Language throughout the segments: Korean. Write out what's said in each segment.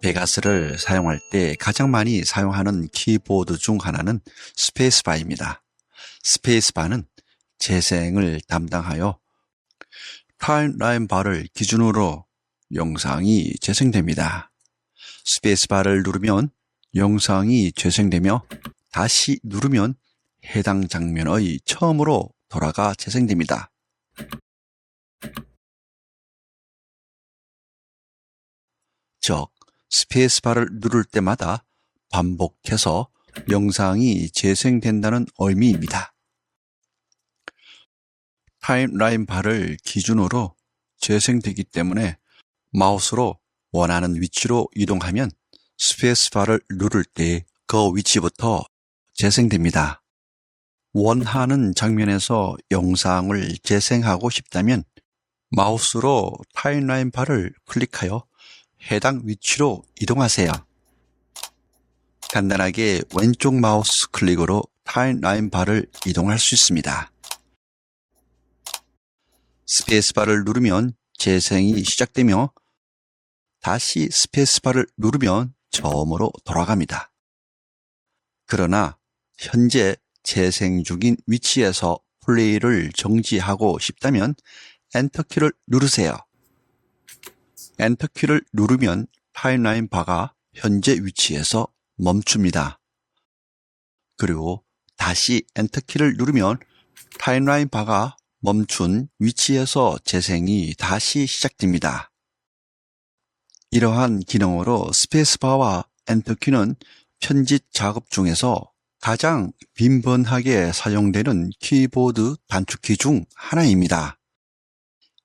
베가스를 사용할 때 가장 많이 사용하는 키보드 중 하나는 스페이스바입니다. 스페이스바는 재생을 담당하여 타임라인 바를 기준으로 영상이 재생됩니다. 스페이스바를 누르면 영상이 재생되며 다시 누르면 해당 장면의 처음으로 돌아가 재생됩니다. 즉, 스페이스바를 누를 때마다 반복해서 영상이 재생된다는 의미입니다. 타임라인 바를 기준으로 재생되기 때문에 마우스로 원하는 위치로 이동하면 스페이스바를 누를 때 그 위치부터 재생됩니다. 원하는 장면에서 영상을 재생하고 싶다면 마우스로 타임라인 바를 클릭하여 해당 위치로 이동하세요. 간단하게 왼쪽 마우스 클릭으로 타임라인 바를 이동할 수 있습니다. 스페이스바를 누르면 재생이 시작되며 다시 스페이스바를 누르면 처음으로 돌아갑니다. 그러나 현재 재생 중인 위치에서 플레이를 정지하고 싶다면 엔터키를 누르세요. 엔터키를 누르면 타임라인 바가 현재 위치에서 멈춥니다. 그리고 다시 엔터키를 누르면 타임라인 바가 멈춘 위치에서 재생이 다시 시작됩니다. 이러한 기능으로 스페이스바와 엔터키는 편집 작업 중에서 가장 빈번하게 사용되는 키보드 단축키 중 하나입니다.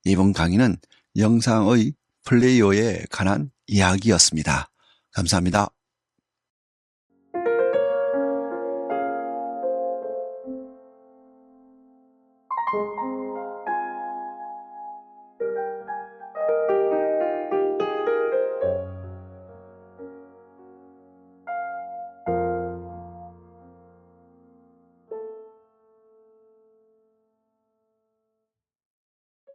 이번 강의는 영상의 플레이어에 관한 이야기였습니다. 감사합니다.